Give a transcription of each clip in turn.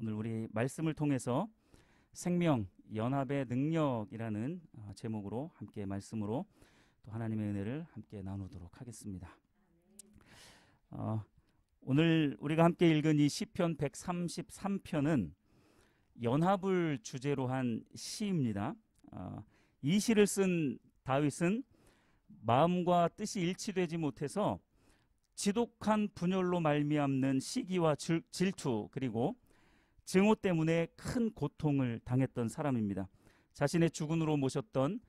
오늘 우리 말씀을 통해서 생명 연합의 능력이라는 제목으로 함께 말씀으로 또 하나님의 은혜를 함께 나누도록 하겠습니다. 오늘 우리가 함께 읽은 이 시편 133편은 연합을 주제로 한 시입니다. 이 시를 쓴 다윗은 마음과 뜻이 일치되지 못해서 지독한 분열로 말미암는 시기와 질투 그리고 증오 때문에 큰 고통을 당했던 사람입니다. 자신의 주군으로 모셨던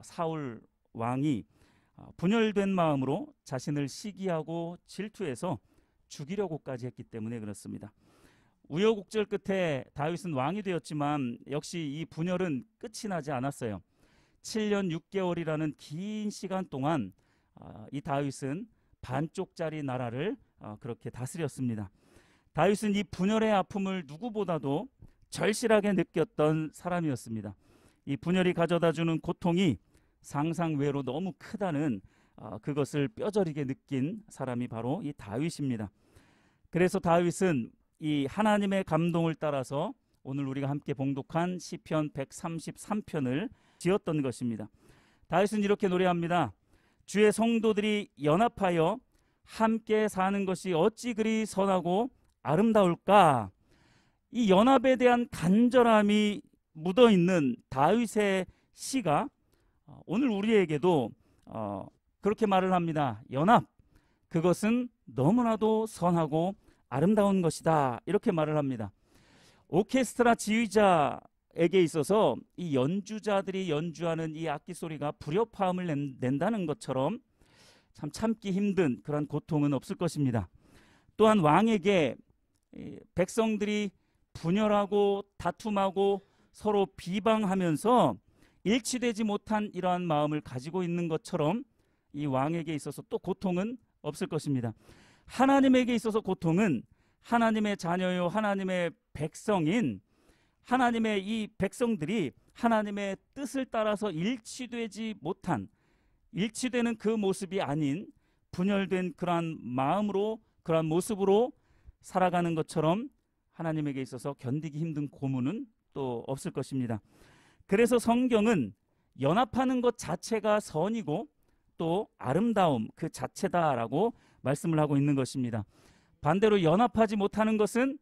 사울 왕이 분열된 마음으로 자신을 시기하고 질투해서 죽이려고까지 했기 때문에 그렇습니다. 우여곡절 끝에 다윗은 왕이 되었지만 역시 이 분열은 끝이 나지 않았어요. 7년 6개월이라는 긴 시간 동안 이 다윗은 반쪽짜리 나라를 그렇게 다스렸습니다. 다윗은 이 분열의 아픔을 누구보다도 절실하게 느꼈던 사람이었습니다. 이 분열이 가져다주는 고통이 상상 외로 너무 크다는 그것을 뼈저리게 느낀 사람이 바로 이 다윗입니다. 그래서 다윗은 이 하나님의 감동을 따라서 오늘 우리가 함께 봉독한 시편 133편을 지었던 것입니다. 다윗은 이렇게 노래합니다. 주의 성도들이 연합하여 함께 사는 것이 어찌 그리 선하고 아름다울까. 이 연합에 대한 간절함이 묻어있는 다윗의 시가 오늘 우리에게도 그렇게 말을 합니다. 연합, 그것은 너무나도 선하고 아름다운 것이다. 이렇게 말을 합니다. 오케스트라 지휘자에게 있어서 이 연주자들이 연주하는 이 악기 소리가 불협화음을 낸다는 것처럼 참 참기 힘든 그런 고통은 없을 것입니다. 또한 왕에게 백성들이 분열하고 다툼하고 서로 비방하면서 일치되지 못한 이러한 마음을 가지고 있는 것처럼 이 왕에게 있어서 또 고통은 없을 것입니다. 하나님에게 있어서 고통은 하나님의 자녀요 하나님의 백성인 하나님의 이 백성들이 하나님의 뜻을 따라서 일치되지 못한 일치되는 그 모습이 아닌 분열된 그러한 마음으로 그러한 모습으로 살아가는 것처럼 하나님에게 있어서 견디기 힘든 고문은 또 없을 것입니다. 그래서 성경은 연합하는 것 자체가 선이고 또 아름다움 그 자체다라고 말씀을 하고 있는 것입니다. 반대로 연합하지 못하는 것은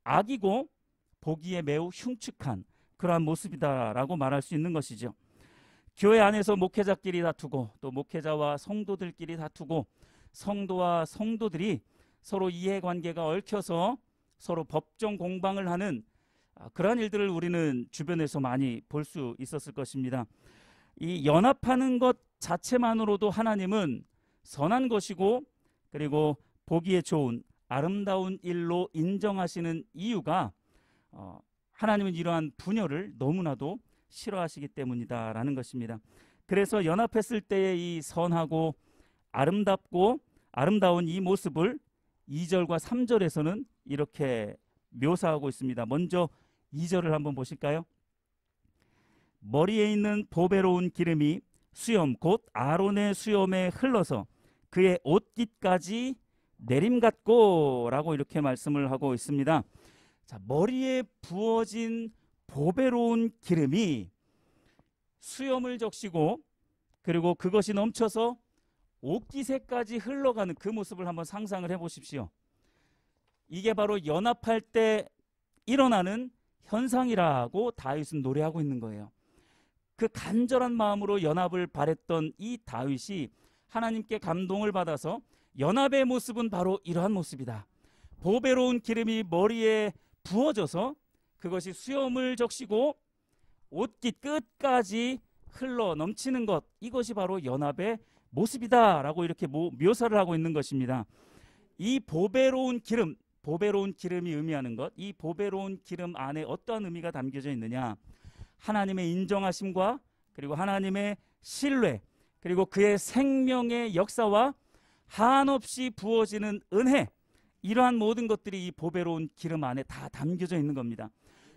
악이고 보기에 매우 흉측한 그러한 모습이다라고 말할 수 있는 것이죠. 교회 안에서 목회자끼리 다투고 또 목회자와 성도들끼리 다투고 성도와 성도들이 서로 이해관계가 얽혀서 서로 법정 공방을 하는 그러한 일들을 우리는 주변에서 많이 볼 수 있었을 것입니다. 이 연합하는 것 자체만으로도 하나님은 선한 것이고 그리고 보기에 좋은 아름다운 일로 인정하시는 이유가 하나님은 이러한 분열을 너무나도 싫어하시기 때문이다라는 것입니다. 그래서 연합했을 때의 이 선하고 아름답고 아름다운 이 모습을 2절과 3절에서는 이렇게 묘사하고 있습니다. 먼저 2절을 한번 보실까요? 머리에 있는 보배로운 기름이 수염 곧 아론의 수염에 흘러서 그의 옷깃까지 내림 같고 라고 이렇게 말씀을 하고 있습니다. 자, 머리에 부어진 보배로운 기름이 수염을 적시고 그리고 그것이 넘쳐서 옷깃에까지 흘러가는 그 모습을 한번 상상을 해보십시오. 이게 바로 연합할 때 일어나는 현상이라고 다윗은 노래하고 있는 거예요. 그 간절한 마음으로 연합을 바랬던 이 다윗이 하나님께 감동을 받아서 연합의 모습은 바로 이러한 모습이다. 보배로운 기름이 머리에 부어져서 그것이 수염을 적시고 옷깃 끝까지 흘러 넘치는 것, 이것이 바로 연합의 모습이다라고 이렇게 묘사를 하고 있는 것입니다. 이 보배로운 기름, 보배로운 기름이 의미하는 것, 이 보배로운 기름 안에 어떠한 의미가 담겨져 있느냐? 하나님의 인정하심과 그리고 하나님의 신뢰 그리고 그의 생명의 역사와 한없이 부어지는 은혜, 이러한 모든 것들이 이 보배로운 기름 안에 다 담겨져 있는 겁니다.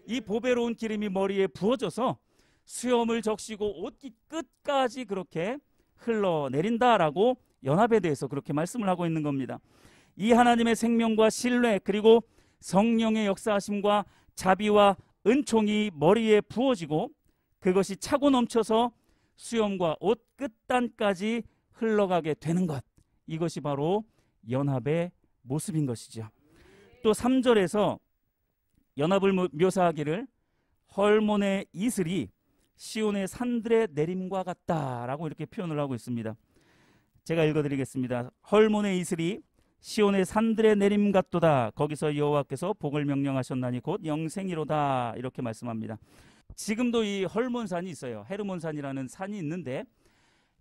이 보배로운 기름이 머리에 부어져서 수염을 적시고 옷깃 끝까지 그렇게 흘러내린다라고 연합에 대해서 그렇게 말씀을 하고 있는 겁니다. 이 하나님의 생명과 신뢰 그리고 성령의 역사하심과 자비와 은총이 머리에 부어지고 그것이 차고 넘쳐서 수염과 옷 끝단까지 흘러가게 되는 것. 이것이 바로 연합의 모습인 것이죠. 또 3절에서 연합을 묘사하기를 헐몬의 이슬이 시온의 산들의 내림과 같다라고 이렇게 표현을 하고 있습니다. 제가 읽어드리겠습니다. 헐몬의 이슬이 시온의 산들의 내림 같도다. 거기서 여호와께서 복을 명령하셨나니 곧 영생이로다. 이렇게 말씀합니다. 지금도 이 헐몬산이 있어요. 헤르몬산이라는 산이 있는데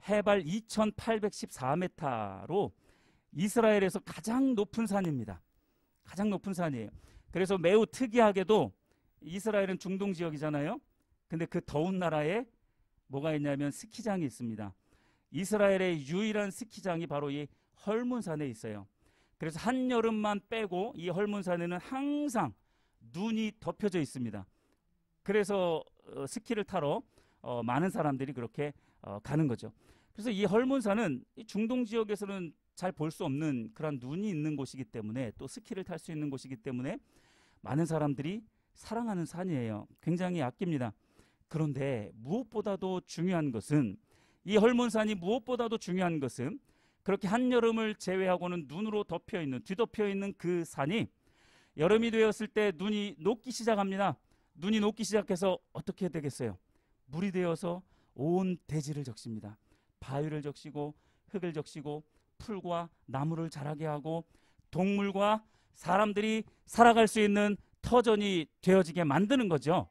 해발 2814m로 이스라엘에서 가장 높은 산입니다. 가장 높은 산이에요. 그래서 매우 특이하게도 이스라엘은 중동 지역이잖아요. 근데 그 더운 나라에 뭐가 있냐면 스키장이 있습니다. 이스라엘의 유일한 스키장이 바로 이 헐몬산에 있어요. 그래서 한여름만 빼고 이 헐몬산에는 항상 눈이 덮여져 있습니다. 그래서 스키를 타러 많은 사람들이 그렇게 가는 거죠. 그래서 이 헐몬산은 이 중동 지역에서는 잘 볼 수 없는 그런 눈이 있는 곳이기 때문에 또 스키를 탈 수 있는 곳이기 때문에 많은 사람들이 사랑하는 산이에요. 굉장히 아낍니다. 그런데 무엇보다도 중요한 것은 이 헐몬산이 무엇보다도 중요한 것은 그렇게 한여름을 제외하고는 눈으로 덮여있는 뒤덮여있는 그 산이 여름이 되었을 때 눈이 녹기 시작합니다. 눈이 녹기 시작해서 어떻게 되겠어요? 물이 되어서 온 대지를 적십니다. 바위를 적시고 흙을 적시고 풀과 나무를 자라게 하고 동물과 사람들이 살아갈 수 있는 터전이 되어지게 만드는 거죠.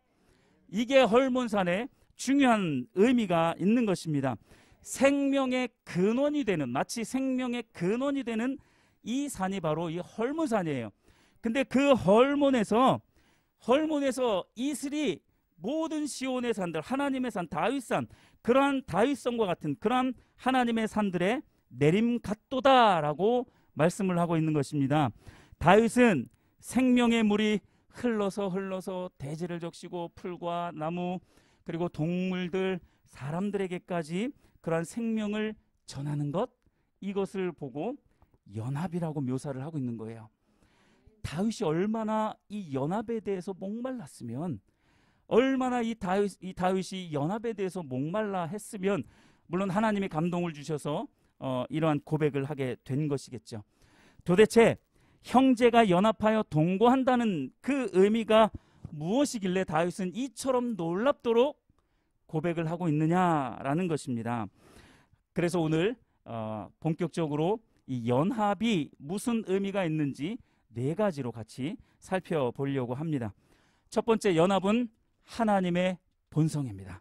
이게 헐몬산의 중요한 의미가 있는 것입니다. 생명의 근원이 되는, 마치 생명의 근원이 되는 이 산이 바로 이 헐몬산이에요. 근데 그 헐몬에서 이슬이 모든 시온의 산들, 하나님의 산, 다윗산, 그러한 다윗성과 같은 그러한 하나님의 산들의 내림 같도다라고 말씀을 하고 있는 것입니다. 다윗은 생명의 물이 흘러서 대지를 적시고 풀과 나무 그리고 동물들, 사람들에게까지 그러한 생명을 전하는 것, 이것을 보고 연합이라고 묘사를 하고 있는 거예요. 다윗이 얼마나 이 연합에 대해서 목말랐으면, 얼마나 이 다윗이 연합에 대해서 목말라 했으면 물론 하나님이 감동을 주셔서 이러한 고백을 하게 된 것이겠죠. 도대체 형제가 연합하여 동거한다는 그 의미가 무엇이길래 다윗은 이처럼 놀랍도록 고백을 하고 있느냐라는 것입니다. 그래서 오늘 본격적으로 이 연합이 무슨 의미가 있는지 네 가지로 같이 살펴보려고 합니다. 첫 번째, 연합은 하나님의 본성입니다.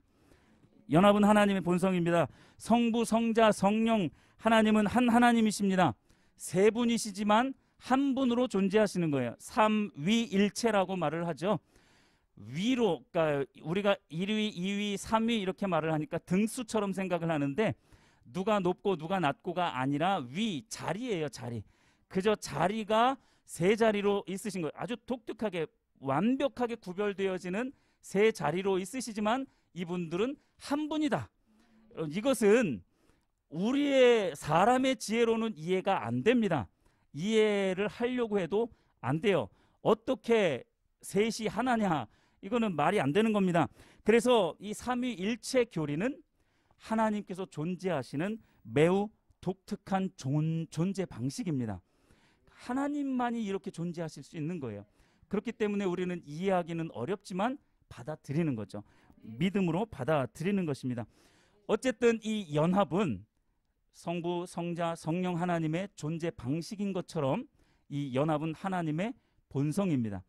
연합은 하나님의 본성입니다. 성부, 성자, 성령, 하나님은 한 하나님이십니다. 세 분이시지만 한 분으로 존재하시는 거예요. 삼위일체라고 말을 하죠. 위로, 그러니까 우리가 1위, 2위, 3위 이렇게 말을 하니까 등수처럼 생각을 하는데 누가 높고 누가 낮고가 아니라 위, 자리예요. 자리. 그저 자리가 세 자리로 있으신 거예요. 아주 독특하게 완벽하게 구별되어지는 세 자리로 있으시지만 이분들은 한 분이다. 이것은 우리의 사람의 지혜로는 이해가 안 됩니다. 이해를 하려고 해도 안 돼요. 어떻게 셋이 하나냐? 이거는 말이 안 되는 겁니다. 그래서 이 삼위일체 교리는 하나님께서 존재하시는 매우 독특한 존재 방식입니다. 하나님만이 이렇게 존재하실 수 있는 거예요. 그렇기 때문에 우리는 이해하기는 어렵지만 받아들이는 거죠. 믿음으로 받아들이는 것입니다. 어쨌든 이 연합은 성부, 성자, 성령 하나님의 존재 방식인 것처럼 이 연합은 하나님의 본성입니다.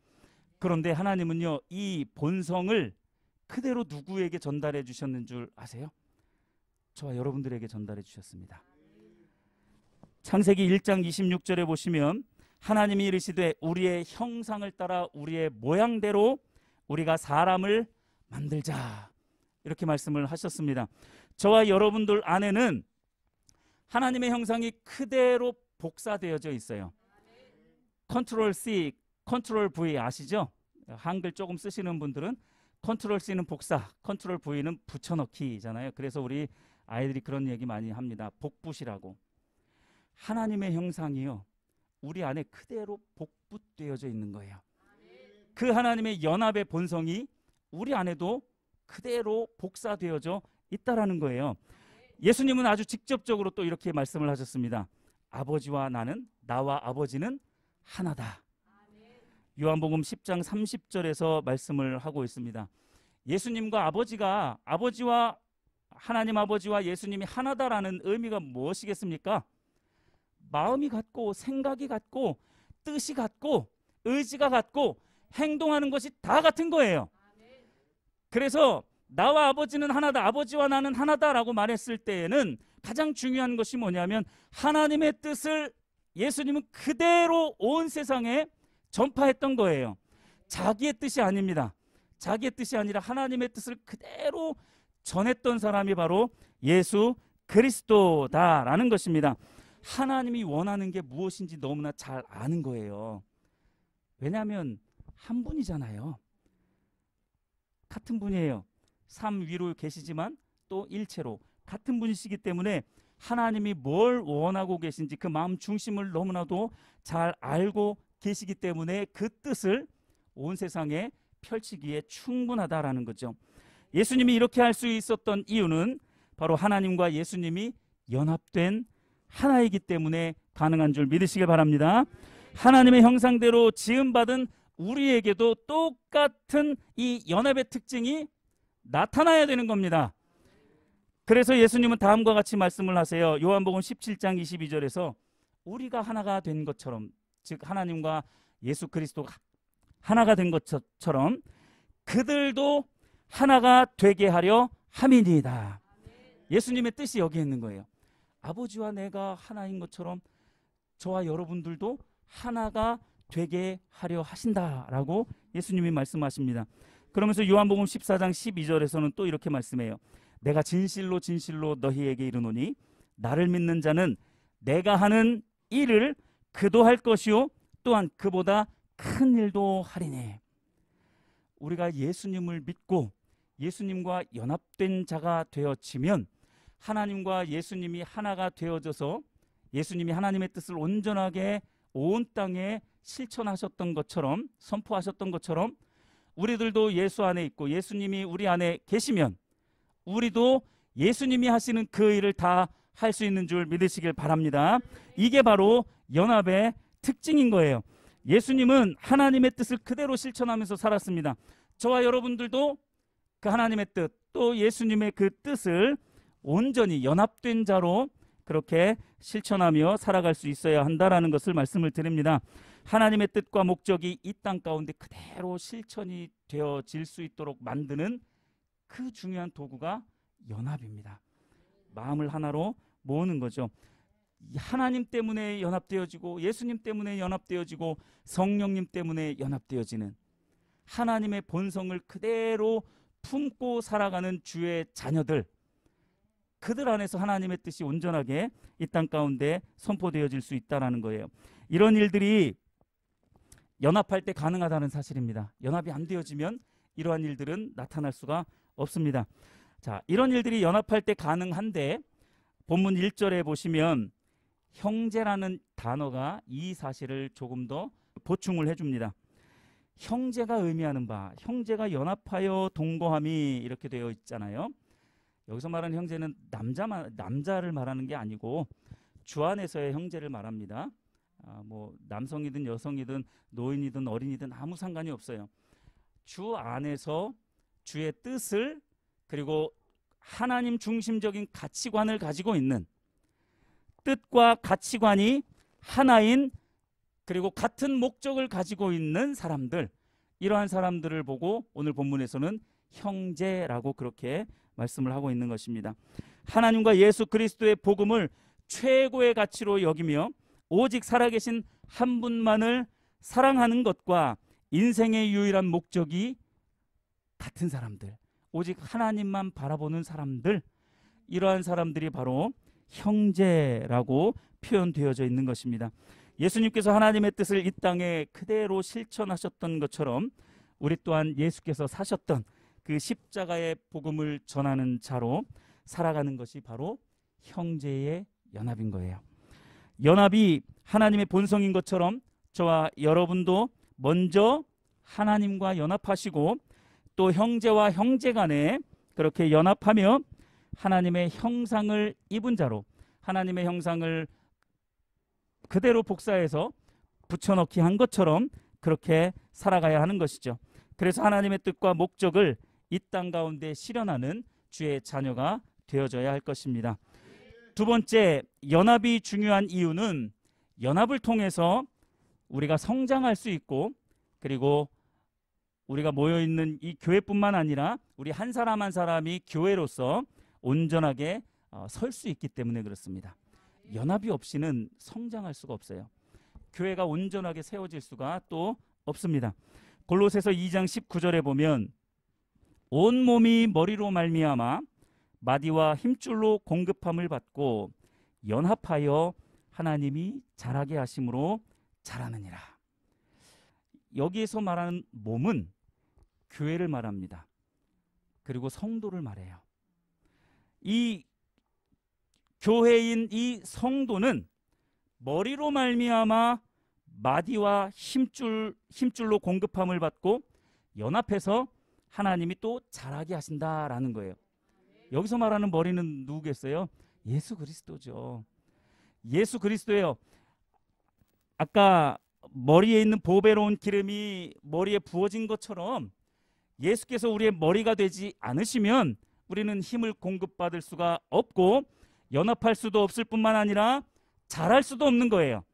그런데 하나님은요, 이 본성을 그대로 누구에게 전달해 주셨는 줄 아세요? 저와 여러분들에게 전달해 주셨습니다. 창세기 1장 26절에 보시면 하나님이 이르시되 우리의 형상을 따라 우리의 모양대로 우리가 사람을 만들자, 이렇게 말씀을 하셨습니다. 저와 여러분들 안에는 하나님의 형상이 그대로 복사되어져 있어요. 컨트롤 C, 컨트롤 V 아시죠? 한글 조금 쓰시는 분들은 컨트롤 C는 복사, 컨트롤 V는 붙여넣기잖아요. 그래서 우리 아이들이 그런 얘기 많이 합니다. 복붙이라고. 하나님의 형상이요, 우리 안에 그대로 복붙되어져 있는 거예요. 그 하나님의 연합의 본성이 우리 안에도 그대로 복사되어져 있다라는 거예요. 예수님은 아주 직접적으로 또 이렇게 말씀을 하셨습니다. 아버지와 나는, 나와 아버지는 하나다. 요한복음 10장 30절에서 말씀을 하고 있습니다. 예수님과 아버지와 하나님 아버지와 예수님이 하나다라는 의미가 무엇이겠습니까? 마음이 같고 생각이 같고 뜻이 같고 의지가 같고 행동하는 것이 다 같은 거예요. 그래서 나와 아버지는 하나다, 아버지와 나는 하나다라고 말했을 때에는 가장 중요한 것이 뭐냐면 하나님의 뜻을 예수님은 그대로 온 세상에 전파했던 거예요. 자기의 뜻이 아닙니다. 자기의 뜻이 아니라 하나님의 뜻을 그대로 전했던 사람이 바로 예수 그리스도다라는 것입니다. 하나님이 원하는 게 무엇인지 너무나 잘 아는 거예요. 왜냐하면 한 분이잖아요. 같은 분이에요. 삶 위로 계시지만 또 일체로 같은 분이시기 때문에 하나님이 뭘 원하고 계신지 그 마음 중심을 너무나도 잘 알고 계시기 때문에 그 뜻을 온 세상에 펼치기에 충분하다라는 거죠. 예수님이 이렇게 할 수 있었던 이유는 바로 하나님과 예수님이 연합된 하나이기 때문에 가능한 줄 믿으시길 바랍니다. 하나님의 형상대로 지음받은 우리에게도 똑같은 이 연합의 특징이 나타나야 되는 겁니다. 그래서 예수님은 다음과 같이 말씀을 하세요. 요한복음 17장 22절에서 우리가 하나가 된 것처럼, 즉 하나님과 예수 그리스도가 하나가 된 것처럼 그들도 하나가 되게 하려 함이니이다. 예수님의 뜻이 여기 있는 거예요. 아버지와 내가 하나인 것처럼 저와 여러분들도 하나가 되게 하려 하신다라고 예수님이 말씀하십니다. 그러면서 요한복음 14장 12절에서는 또 이렇게 말씀해요. 내가 진실로 진실로 너희에게 이르노니 나를 믿는 자는 내가 하는 일을 그도 할 것이요 또한 그보다 큰 일도 하리니. 우리가 예수님을 믿고 예수님과 연합된 자가 되어지면 하나님과 예수님이 하나가 되어져서 예수님이 하나님의 뜻을 온전하게 온 땅에 실천하셨던 것처럼, 선포하셨던 것처럼 우리들도 예수 안에 있고 예수님이 우리 안에 계시면 우리도 예수님이 하시는 그 일을 다 할 수 있는 줄 믿으시길 바랍니다. 이게 바로 연합의 특징인 거예요. 예수님은 하나님의 뜻을 그대로 실천하면서 살았습니다. 저와 여러분들도 그 하나님의 뜻, 또 예수님의 그 뜻을 온전히 연합된 자로 그렇게 실천하며 살아갈 수 있어야 한다라는 것을 말씀을 드립니다. 하나님의 뜻과 목적이 이 땅 가운데 그대로 실천이 되어질 수 있도록 만드는 그 중요한 도구가 연합입니다. 마음을 하나로 모으는 거죠. 하나님 때문에 연합되어지고 예수님 때문에 연합되어지고 성령님 때문에 연합되어지는 하나님의 본성을 그대로 품고 살아가는 주의 자녀들, 그들 안에서 하나님의 뜻이 온전하게 이 땅 가운데 선포되어질 수 있다는 거예요. 이런 일들이 연합할 때 가능하다는 사실입니다. 연합이 안 되어지면 이러한 일들은 나타날 수가 없습니다. 자, 이런 일들이 연합할 때 가능한데 본문 1절에 보시면 형제라는 단어가 이 사실을 조금 더 보충을 해줍니다. 형제가 의미하는 바, 형제가 연합하여 동거함이 이렇게 되어 있잖아요. 여기서 말하는 형제는 남자를 말하는 게 아니고 주 안에서의 형제를 말합니다. 뭐 남성이든 여성이든 노인이든 어린이든 아무 상관이 없어요. 주 안에서 주의 뜻을 그리고 하나님 중심적인 가치관을 가지고 있는, 뜻과 가치관이 하나인 그리고 같은 목적을 가지고 있는 사람들, 이러한 사람들을 보고 오늘 본문에서는 형제라고 그렇게 말씀을 하고 있는 것입니다. 하나님과 예수 그리스도의 복음을 최고의 가치로 여기며 오직 살아계신 한 분만을 사랑하는 것과 인생의 유일한 목적이 같은 사람들, 오직 하나님만 바라보는 사람들, 이러한 사람들이 바로 형제라고 표현되어져 있는 것입니다. 예수님께서 하나님의 뜻을 이 땅에 그대로 실천하셨던 것처럼 우리 또한 예수께서 사셨던 그 십자가의 복음을 전하는 자로 살아가는 것이 바로 형제의 연합인 거예요. 연합이 하나님의 본성인 것처럼 저와 여러분도 먼저 하나님과 연합하시고 또 형제와 형제 간에 그렇게 연합하며 하나님의 형상을 입은 자로 하나님의 형상을 그대로 복사해서 붙여넣기 한 것처럼 그렇게 살아가야 하는 것이죠. 그래서 하나님의 뜻과 목적을 이 땅 가운데 실현하는 주의 자녀가 되어져야 할 것입니다. 두 번째, 연합이 중요한 이유는 연합을 통해서 우리가 성장할 수 있고 그리고 우리가 모여있는 이 교회뿐만 아니라 우리 한 사람 한 사람이 교회로서 온전하게 설 수 있기 때문에 그렇습니다. 연합이 없이는 성장할 수가 없어요. 교회가 온전하게 세워질 수가 또 없습니다. 골로새서 2장 19절에 보면 온 몸이 머리로 말미암아 마디와 힘줄로 공급함을 받고 연합하여 하나님이 자라게 하심으로 자라느니라. 여기에서 말하는 몸은 교회를 말합니다. 그리고 성도를 말해요. 이 교회인 이 성도는 머리로 말미암아 마디와 힘줄로 공급함을 받고 연합해서 하나님이 또 자라게 하신다라는 거예요. 여기서 말하는 머리는 누구겠어요? 예수 그리스도죠. 예수 그리스도예요. 아까 머리에 있는 보배로운 기름이 머리에 부어진 것처럼 예수께서 우리의 머리가 되지 않으시면 우리는 힘을 공급받을 수가 없고 연합할 수도 없을 뿐만 아니라 자랄 수도 없는 거예요.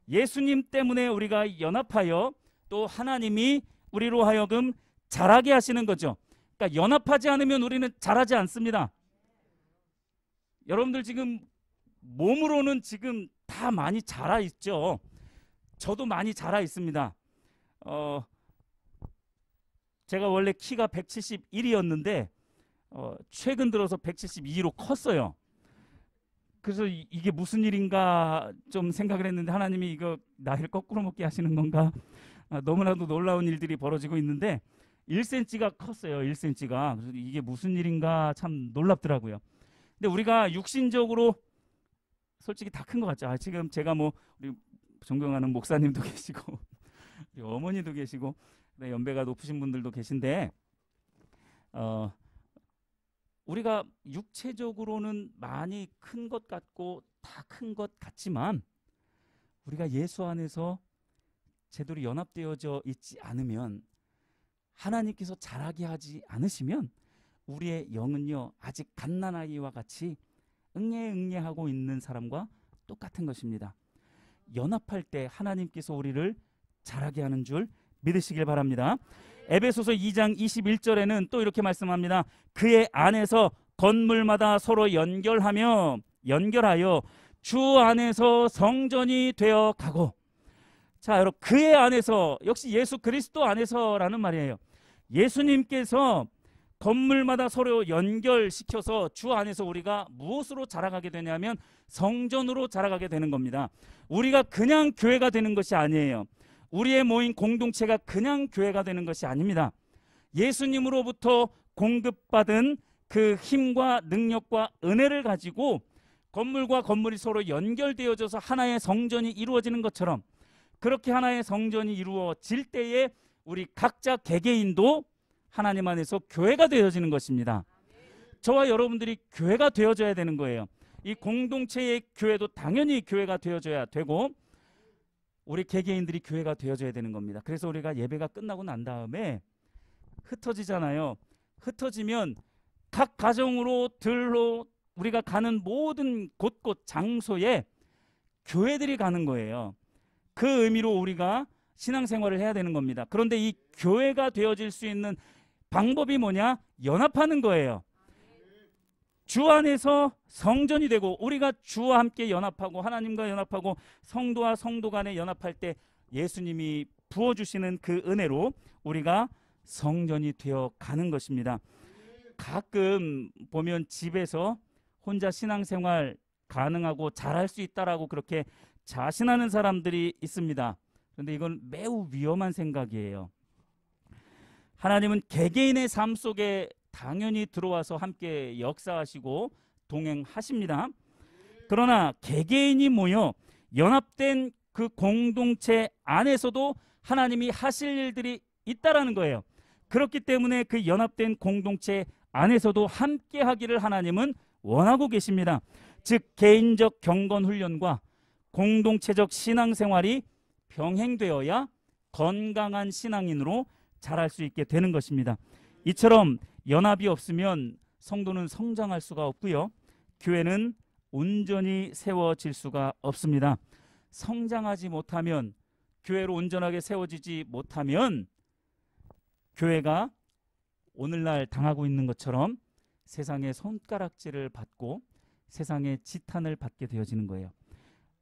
예수님 때문에 우리가 연합하여 또 하나님이 우리로 하여금 자라게 하시는 거죠. 그러니까 연합하지 않으면 우리는 자라지 않습니다. 여러분들 지금 몸으로는 지금 다 많이 자라 있죠. 저도 많이 자라 있습니다. 제가 원래 키가 171이었는데 최근 들어서 172로 컸어요. 그래서 이게 무슨 일인가 좀 생각을 했는데 하나님이 이거 나이를 거꾸로 먹게 하시는 건가? 너무나도 놀라운 일들이 벌어지고 있는데 1cm가 컸어요. 1cm가. 그래서 이게 무슨 일인가 참 놀랍더라고요. 근데 우리가 육신적으로 솔직히 다 큰 것 같죠. 지금 제가 뭐 우리 존경하는 목사님도 계시고 우리 어머니도 계시고 연배가 높으신 분들도 계신데 우리가 육체적으로는 많이 큰 것 같고 다 큰 것 같지만 우리가 예수 안에서 제대로 연합되어져 있지 않으면 하나님께서 자라게 하지 않으시면 우리의 영은요 아직 갓난아이와 같이 응애응애하고 있는 사람과 똑같은 것입니다. 연합할 때 하나님께서 우리를 자라게 하는 줄 믿으시길 바랍니다. 에베소서 2장 21절에는 또 이렇게 말씀합니다. 그의 안에서 건물마다 서로 연결하여 주 안에서 성전이 되어 가고. 자, 여러분, 그의 안에서, 역시 예수 그리스도 안에서라는 말이에요. 예수님께서 건물마다 서로 연결시켜서 주 안에서 우리가 무엇으로 자라가게 되냐면 성전으로 자라가게 되는 겁니다. 우리가 그냥 교회가 되는 것이 아니에요. 우리의 모인 공동체가 그냥 교회가 되는 것이 아닙니다. 예수님으로부터 공급받은 그 힘과 능력과 은혜를 가지고 건물과 건물이 서로 연결되어져서 하나의 성전이 이루어지는 것처럼 그렇게 하나의 성전이 이루어질 때에 우리 각자 개개인도 하나님 안에서 교회가 되어지는 것입니다. 저와 여러분들이 교회가 되어져야 되는 거예요. 이 공동체의 교회도 당연히 교회가 되어져야 되고 우리 개개인들이 교회가 되어져야 되는 겁니다. 그래서 우리가 예배가 끝나고 난 다음에 흩어지잖아요. 흩어지면 각 가정으로 들로 우리가 가는 모든 곳곳 장소에 교회들이 가는 거예요. 그 의미로 우리가 신앙생활을 해야 되는 겁니다. 그런데 이 교회가 되어질 수 있는 방법이 뭐냐? 연합하는 거예요. 주 안에서 성전이 되고 우리가 주와 함께 연합하고 하나님과 연합하고 성도와 성도 간에 연합할 때 예수님이 부어주시는 그 은혜로 우리가 성전이 되어 가는 것입니다. 가끔 보면 집에서 혼자 신앙생활 가능하고 잘할 수 있다라고 그렇게 자신하는 사람들이 있습니다. 그런데 이건 매우 위험한 생각이에요. 하나님은 개개인의 삶 속에 당연히 들어와서 함께 역사하시고 동행하십니다. 그러나 개개인이 모여 연합된 그 공동체 안에서도 하나님이 하실 일들이 있다라는 거예요. 그렇기 때문에 그 연합된 공동체 안에서도 함께 하기를 하나님은 원하고 계십니다. 즉 개인적 경건 훈련과 공동체적 신앙생활이 병행되어야 건강한 신앙인으로 자랄 수 있게 되는 것입니다. 이처럼 연합이 없으면 성도는 성장할 수가 없고요. 교회는 온전히 세워질 수가 없습니다. 성장하지 못하면, 교회로 온전하게 세워지지 못하면 교회가 오늘날 당하고 있는 것처럼 세상의 손가락질을 받고 세상의 지탄을 받게 되어지는 거예요.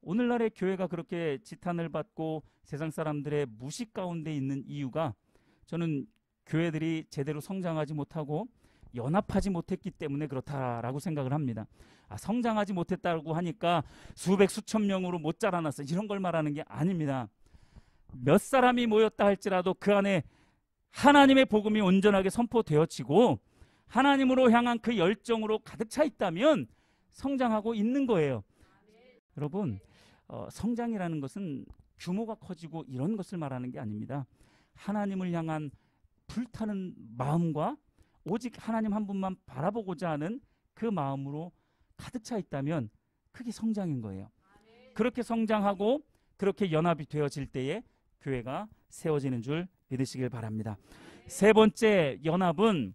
오늘날의 교회가 그렇게 지탄을 받고 세상 사람들의 무시 가운데 있는 이유가, 저는 교회들이 제대로 성장하지 못하고 연합하지 못했기 때문에 그렇다라고 생각을 합니다. 성장하지 못했다고 하니까 수백 수천 명으로 못 자라났어, 이런 걸 말하는 게 아닙니다. 몇 사람이 모였다 할지라도 그 안에 하나님의 복음이 온전하게 선포되어지고 하나님으로 향한 그 열정으로 가득 차 있다면 성장하고 있는 거예요. 여러분, 성장이라는 것은 규모가 커지고 이런 것을 말하는 게 아닙니다. 하나님을 향한 불타는 마음과 오직 하나님 한 분만 바라보고자 하는 그 마음으로 가득 차 있다면 그게 성장인 거예요. 그렇게 성장하고 그렇게 연합이 되어질 때에 교회가 세워지는 줄 믿으시길 바랍니다. 세 번째 연합은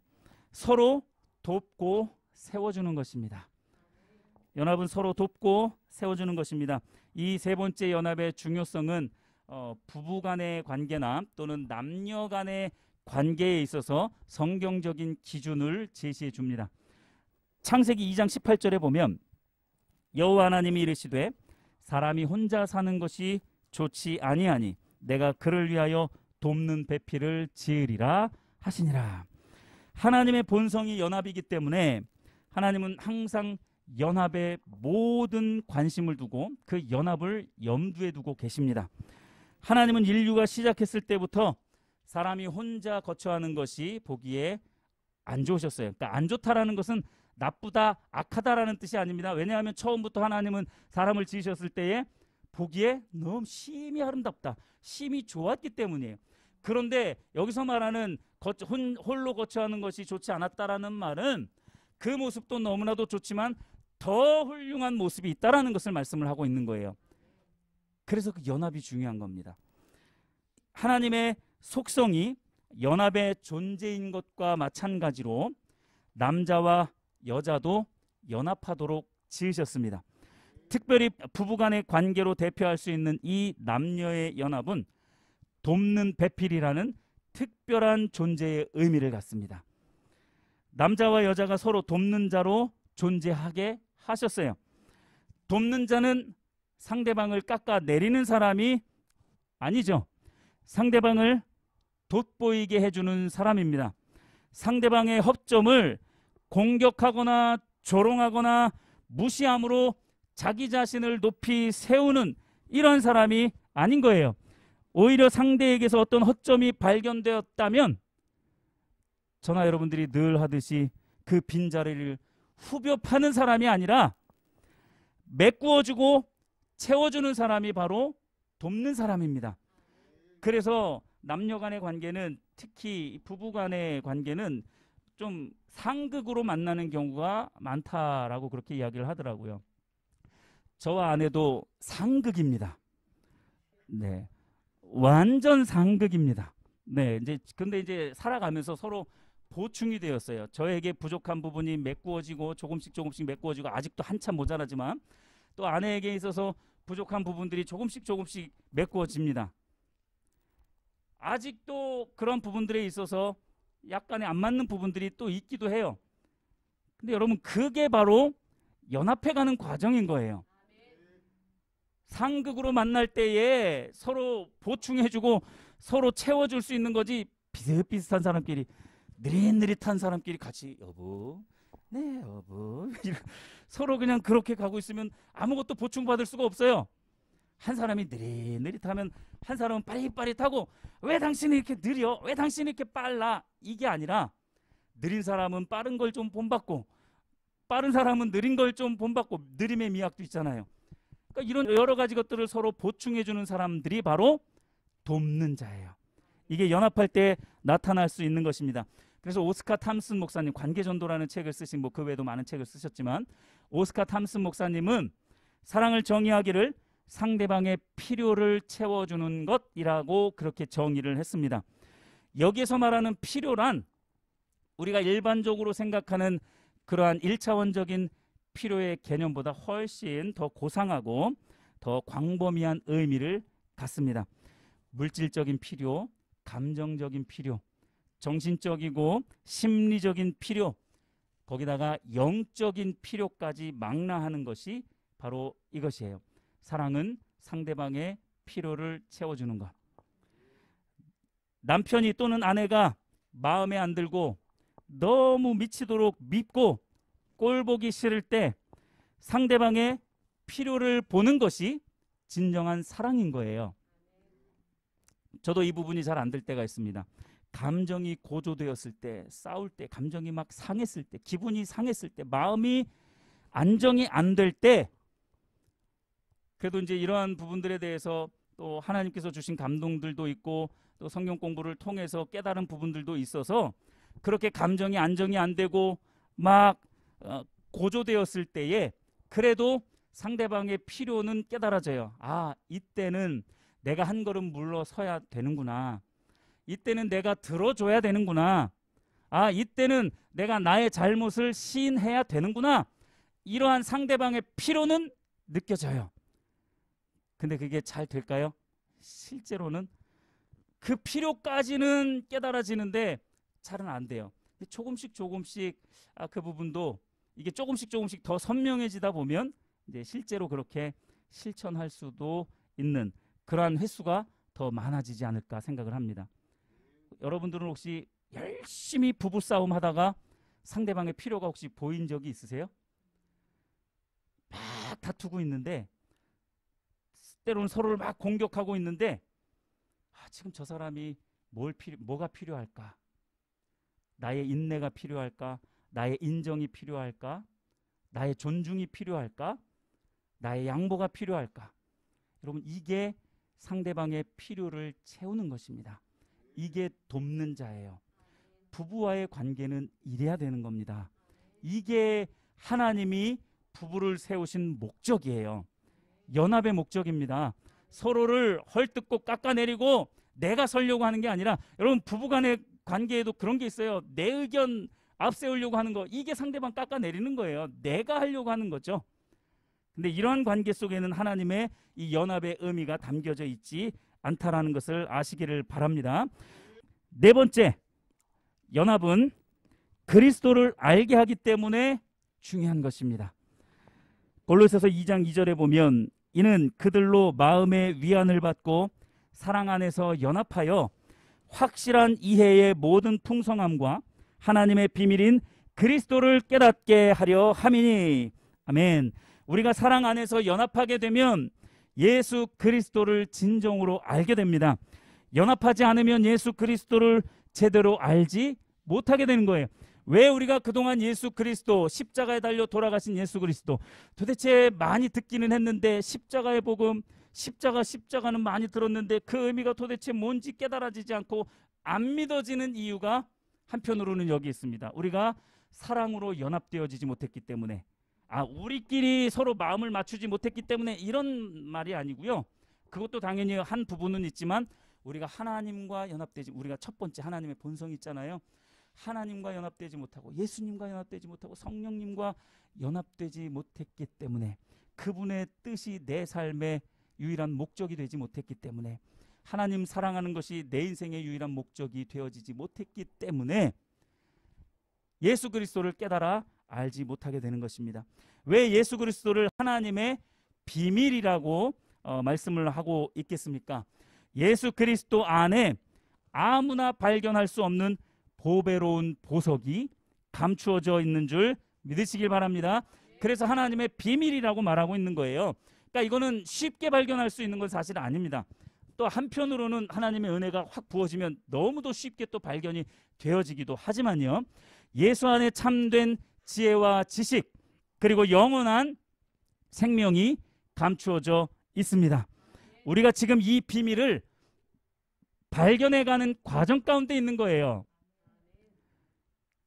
서로 돕고 세워주는 것입니다. 연합은 서로 돕고 세워주는 것입니다. 이 세 번째 연합의 중요성은 부부 간의 관계나 또는 남녀 간의 관계에 있어서 성경적인 기준을 제시해 줍니다. 창세기 2장 18절에 보면 여호와 하나님이 이르시되 사람이 혼자 사는 것이 좋지 아니하니 내가 그를 위하여 돕는 배필을 지으리라 하시니라. 하나님의 본성이 연합이기 때문에 하나님은 항상 연합에 모든 관심을 두고 그 연합을 염두에 두고 계십니다. 하나님은 인류가 시작했을 때부터 사람이 혼자 거처하는 것이 보기에 안 좋으셨어요. 그러니까 안 좋다라는 것은 나쁘다, 악하다라는 뜻이 아닙니다. 왜냐하면 처음부터 하나님은 사람을 지으셨을 때에 보기에 너무 심히 아름답다, 심히 좋았기 때문이에요. 그런데 여기서 말하는 홀로 거처하는 것이 좋지 않았다라는 말은 그 모습도 너무나도 좋지만 더 훌륭한 모습이 있다라는 것을 말씀을 하고 있는 거예요. 그래서 그 연합이 중요한 겁니다. 하나님의 속성이 연합의 존재인 것과 마찬가지로 남자와 여자도 연합하도록 지으셨습니다. 특별히 부부간의 관계로 대표할 수 있는 이 남녀의 연합은 돕는 배필이라는 특별한 존재의 의미를 갖습니다. 남자와 여자가 서로 돕는 자로 존재하게 하셨어요. 돕는 자는 상대방을 깎아내리는 사람이 아니죠. 상대방을 돋보이게 해주는 사람입니다. 상대방의 허점을 공격하거나 조롱하거나 무시함으로 자기 자신을 높이 세우는 이런 사람이 아닌 거예요. 오히려 상대에게서 어떤 허점이 발견되었다면 저나 여러분들이 늘 하듯이 그 빈자리를 후벼 파는 사람이 아니라 메꾸어주고 채워주는 사람이 바로 돕는 사람입니다. 그래서 남녀 간의 관계는, 특히 부부 간의 관계는 좀 상극으로 만나는 경우가 많다라고 그렇게 이야기를 하더라고요. 저와 아내도 상극입니다. 네, 완전 상극입니다. 네, 근데 이제 살아가면서 서로 보충이 되었어요. 저에게 부족한 부분이 메꾸어지고 조금씩 메꾸어지고, 아직도 한참 모자라지만 또 아내에게 있어서 부족한 부분들이 조금씩 메꾸어집니다. 아직도 그런 부분들에 있어서 약간의 안 맞는 부분들이 또 있기도 해요. 근데 여러분, 그게 바로 연합해가는 과정인 거예요. 상극으로 만날 때에 서로 보충해주고 서로 채워줄 수 있는 거지, 비슷비슷한 사람끼리, 느릿느릿한 사람끼리 같이 여보, 네 여보, 서로 그냥 그렇게 가고 있으면 아무것도 보충받을 수가 없어요. 한 사람이 느릿느릿하면 한 사람은 빠릿빠릿하고, 왜 당신이 이렇게 느려? 왜 당신이 이렇게 빨라? 이게 아니라 느린 사람은 빠른 걸 좀 본받고 빠른 사람은 느린 걸 좀 본받고, 느림의 미학도 있잖아요. 그러니까 이런 여러 가지 것들을 서로 보충해주는 사람들이 바로 돕는 자예요. 이게 연합할 때 나타날 수 있는 것입니다. 그래서 오스카 탐슨 목사님, 관계전도라는 책을 쓰신, 그 외에도 많은 책을 쓰셨지만, 오스카 탐슨 목사님은 사랑을 정의하기를 상대방의 필요를 채워주는 것이라고 그렇게 정의를 했습니다. 여기에서 말하는 필요란 우리가 일반적으로 생각하는 그러한 1차원적인 필요의 개념보다 훨씬 더 고상하고 더 광범위한 의미를 갖습니다. 물질적인 필요, 감정적인 필요, 정신적이고 심리적인 필요, 거기다가 영적인 필요까지 망라하는 것이 바로 이것이에요. 사랑은 상대방의 필요를 채워주는 것. 남편이 또는 아내가 마음에 안 들고 너무 미치도록 밉고 꼴보기 싫을 때 상대방의 필요를 보는 것이 진정한 사랑인 거예요. 저도 이 부분이 잘 안 될 때가 있습니다. 감정이 고조되었을 때, 싸울 때, 감정이 막 상했을 때, 기분이 상했을 때, 마음이 안정이 안 될 때, 그래도 이제 이러한 부분들에 대해서 또 하나님께서 주신 감동들도 있고 또 성경 공부를 통해서 깨달은 부분들도 있어서 그렇게 감정이 안정이 안 되고 막 고조되었을 때에 그래도 상대방의 필요는 깨달아져요. 아, 이때는 내가 한 걸음 물러서야 되는구나. 이때는 내가 들어줘야 되는구나. 아, 이때는 내가 나의 잘못을 시인해야 되는구나. 이러한 상대방의 필요는 느껴져요. 근데 그게 잘 될까요? 실제로는 그 필요까지는 깨달아지는데 잘은 안 돼요. 조금씩 그 부분도 이게 조금씩 더 선명해지다 보면 이제 실제로 그렇게 실천할 수도 있는 그러한 횟수가 더 많아지지 않을까 생각을 합니다. 여러분들은 혹시 열심히 부부싸움 하다가 상대방의 필요가 혹시 보인 적이 있으세요? 막 다투고 있는데 때로는 서로를 막 공격하고 있는데 지금 저 사람이 뭐가 필요할까? 나의 인내가 필요할까? 나의 인정이 필요할까? 나의 존중이 필요할까? 나의 양보가 필요할까? 여러분, 이게 상대방의 필요를 채우는 것입니다. 이게 돕는 자예요. 부부와의 관계는 이래야 되는 겁니다. 이게 하나님이 부부를 세우신 목적이에요. 연합의 목적입니다. 서로를 헐뜯고 깎아내리고 내가 서려고 하는 게 아니라, 여러분, 부부간의 관계에도 그런 게 있어요. 내 의견 앞세우려고 하는 거, 이게 상대방 깎아내리는 거예요. 내가 하려고 하는 거죠. 근데 이러한 관계 속에는 하나님의 이 연합의 의미가 담겨져 있지 않다라는 것을 아시기를 바랍니다. 네 번째, 연합은 그리스도를 알게 하기 때문에 중요한 것입니다. 골로새서 2장 2절에 보면 이는 그들로 마음의 위안을 받고 사랑 안에서 연합하여 확실한 이해의 모든 풍성함과 하나님의 비밀인 그리스도를 깨닫게 하려 함이니. 아멘. 우리가 사랑 안에서 연합하게 되면 예수 그리스도를 진정으로 알게 됩니다. 연합하지 않으면 예수 그리스도를 제대로 알지 못하게 되는 거예요. 왜 우리가 그동안 예수 그리스도, 십자가에 달려 돌아가신 예수 그리스도, 도대체 많이 듣기는 했는데 십자가의 복음, 십자가는 많이 들었는데 그 의미가 도대체 뭔지 깨달아지지 않고 안 믿어지는 이유가 한편으로는 여기 있습니다. 우리가 사랑으로 연합되어지지 못했기 때문에, 우리끼리 서로 마음을 맞추지 못했기 때문에, 이런 말이 아니고요. 그것도 당연히 한 부분은 있지만 우리가 하나님과 연합되지, 우리가 첫 번째 하나님의 본성이 있잖아요. 하나님과 연합되지 못하고 예수님과 연합되지 못하고 성령님과 연합되지 못했기 때문에, 그분의 뜻이 내 삶의 유일한 목적이 되지 못했기 때문에, 하나님 사랑하는 것이 내 인생의 유일한 목적이 되어지지 못했기 때문에 예수 그리스도를 깨달아 알지 못하게 되는 것입니다. 왜 예수 그리스도를 하나님의 비밀이라고 말씀을 하고 있겠습니까? 예수 그리스도 안에 아무나 발견할 수 없는 보배로운 보석이 감추어져 있는 줄 믿으시길 바랍니다. 그래서 하나님의 비밀이라고 말하고 있는 거예요. 그러니까 이거는 쉽게 발견할 수 있는 건 사실 아닙니다. 또 한편으로는 하나님의 은혜가 확 부어지면 너무도 쉽게 또 발견이 되어지기도 하지만요. 예수 안에 참된 지혜와 지식, 그리고 영원한 생명이 감추어져 있습니다. 우리가 지금 이 비밀을 발견해가는 과정 가운데 있는 거예요.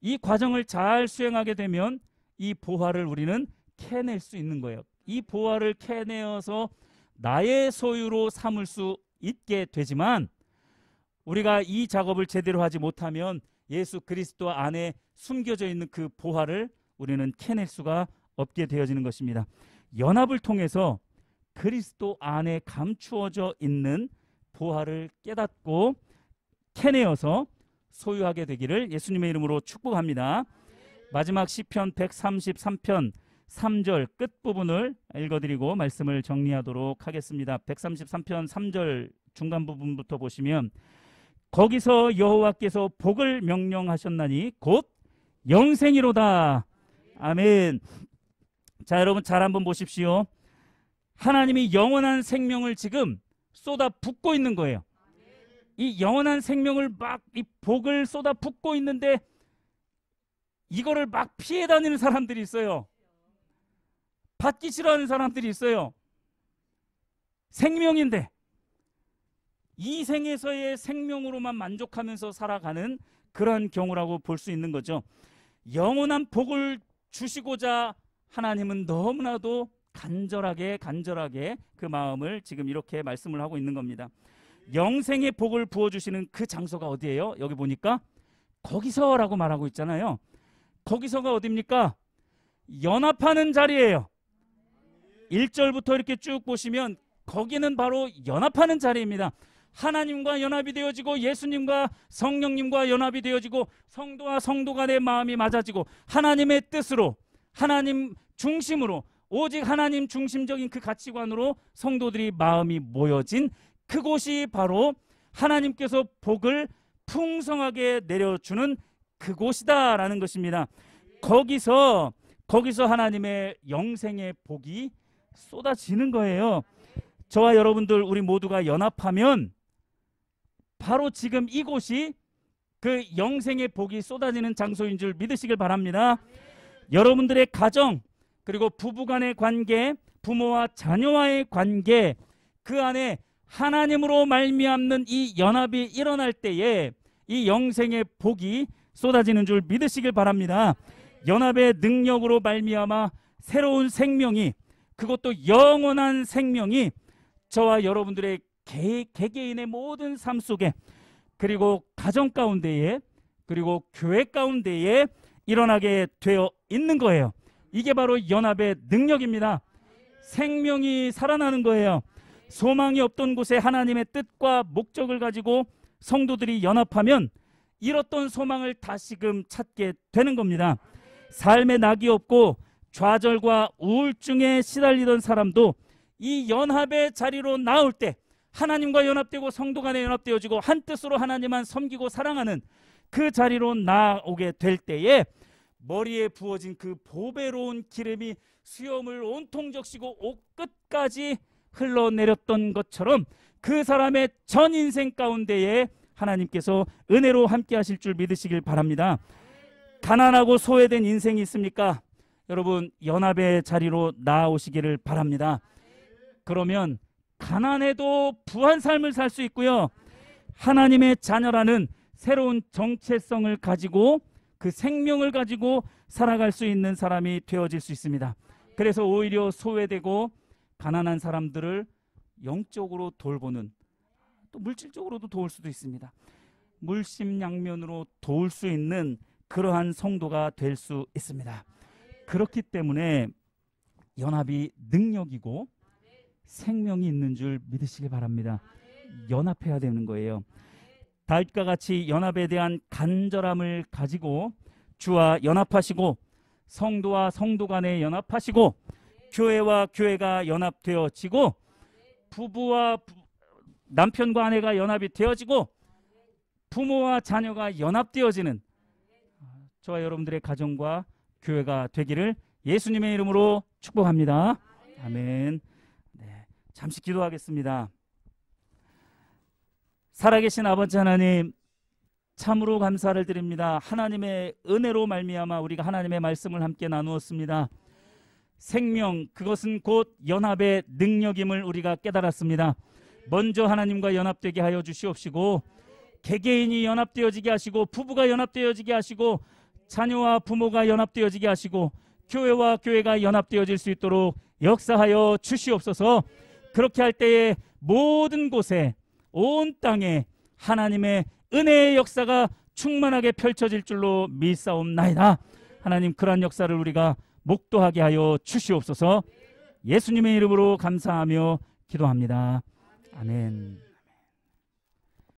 이 과정을 잘 수행하게 되면 이 보화를 우리는 캐낼 수 있는 거예요. 이 보화를 캐내어서 나의 소유로 삼을 수 있게 되지만, 우리가 이 작업을 제대로 하지 못하면 예수 그리스도 안에 숨겨져 있는 그 보화를 우리는 캐낼 수가 없게 되어지는 것입니다. 연합을 통해서 그리스도 안에 감추어져 있는 보화를 깨닫고 캐내어서 소유하게 되기를 예수님의 이름으로 축복합니다. 마지막 시편 133편 3절 끝부분을 읽어드리고 말씀을 정리하도록 하겠습니다. 133편 3절 중간 부분부터 보시면, 거기서 여호와께서 복을 명령하셨나니 곧 영생이로다. 아멘. 자, 여러분 잘 한번 보십시오. 하나님이 영원한 생명을 지금 쏟아 붓고 있는 거예요. 이 영원한 생명을 막, 이 복을 쏟아 붓고 있는데 이거를 막 피해 다니는 사람들이 있어요. 받기 싫어하는 사람들이 있어요. 생명인데 이 생에서의 생명으로만 만족하면서 살아가는 그런 경우라고 볼 수 있는 거죠. 영원한 복을 주시고자 하나님은 너무나도 간절하게 그 마음을 지금 이렇게 말씀을 하고 있는 겁니다. 영생의 복을 부어주시는 그 장소가 어디예요? 여기 보니까 거기서라고 말하고 있잖아요. 거기서가 어디입니까? 연합하는 자리예요. 1절부터 이렇게 쭉 보시면 거기는 바로 연합하는 자리입니다. 하나님과 연합이 되어지고 예수님과 성령님과 연합이 되어지고 성도와 성도 간의 마음이 맞아지고 하나님의 뜻으로, 하나님 중심으로, 오직 하나님 중심적인 그 가치관으로 성도들이 마음이 모여진 그곳이 바로 하나님께서 복을 풍성하게 내려주는 그곳이다라는 것입니다. 거기서 하나님의 영생의 복이 쏟아지는 거예요. 저와 여러분들 우리 모두가 연합하면 바로 지금 이곳이 그 영생의 복이 쏟아지는 장소인 줄 믿으시길 바랍니다. 여러분들의 가정, 그리고 부부간의 관계, 부모와 자녀와의 관계, 그 안에 하나님으로 말미암는 이 연합이 일어날 때에 이 영생의 복이 쏟아지는 줄 믿으시길 바랍니다. 연합의 능력으로 말미암아 새로운 생명이, 그것도 영원한 생명이 저와 여러분들의 개개인의 모든 삶 속에, 그리고 가정 가운데에, 그리고 교회 가운데에 일어나게 되어 있는 거예요. 이게 바로 연합의 능력입니다. 생명이 살아나는 거예요. 소망이 없던 곳에 하나님의 뜻과 목적을 가지고 성도들이 연합하면 잃었던 소망을 다시금 찾게 되는 겁니다. 삶에 낙이 없고 좌절과 우울증에 시달리던 사람도 이 연합의 자리로 나올 때, 하나님과 연합되고 성도 간에 연합되어지고 한 뜻으로 하나님만 섬기고 사랑하는 그 자리로 나오게 될 때에 머리에 부어진 그 보배로운 기름이 수염을 온통 적시고 옷끝까지 흘러내렸던 것처럼 그 사람의 전 인생 가운데에 하나님께서 은혜로 함께 하실 줄 믿으시길 바랍니다. 가난하고 소외된 인생이 있습니까? 여러분, 연합의 자리로 나오시기를 바랍니다. 그러면 가난해도 부한 삶을 살 수 있고요, 하나님의 자녀라는 새로운 정체성을 가지고 그 생명을 가지고 살아갈 수 있는 사람이 되어질 수 있습니다. 그래서 오히려 소외되고 가난한 사람들을 영적으로 돌보는, 또 물질적으로도 도울 수도 있습니다. 물심양면으로 도울 수 있는 그러한 성도가 될 수 있습니다. 그렇기 때문에 연합이 능력이고 생명이 있는 줄 믿으시기 바랍니다. 연합해야 되는 거예요. 다윗과 같이 연합에 대한 간절함을 가지고 주와 연합하시고 성도와 성도 간에 연합하시고 교회와 교회가 연합되어지고 부부와 남편과 아내가 연합이 되어지고 부모와 자녀가 연합되어지는 저와 여러분들의 가정과 교회가 되기를 예수님의 이름으로 축복합니다. 아멘. 네, 잠시 기도하겠습니다. 살아계신 아버지 하나님, 참으로 감사를 드립니다. 하나님의 은혜로 말미암아 우리가 하나님의 말씀을 함께 나누었습니다. 생명, 그것은 곧 연합의 능력임을 우리가 깨달았습니다. 먼저 하나님과 연합되게 하여 주시옵시고 개개인이 연합되어지게 하시고, 부부가 연합되어지게 하시고, 자녀와 부모가 연합되어지게 하시고, 교회와 교회가 연합되어질 수 있도록 역사하여 주시옵소서. 그렇게 할 때에 모든 곳에, 온 땅에 하나님의 은혜의 역사가 충만하게 펼쳐질 줄로 믿사옵나이다. 하나님, 그러한 역사를 우리가 목도하게 하여 주시옵소서. 예수님의 이름으로 감사하며 기도합니다. 아멘.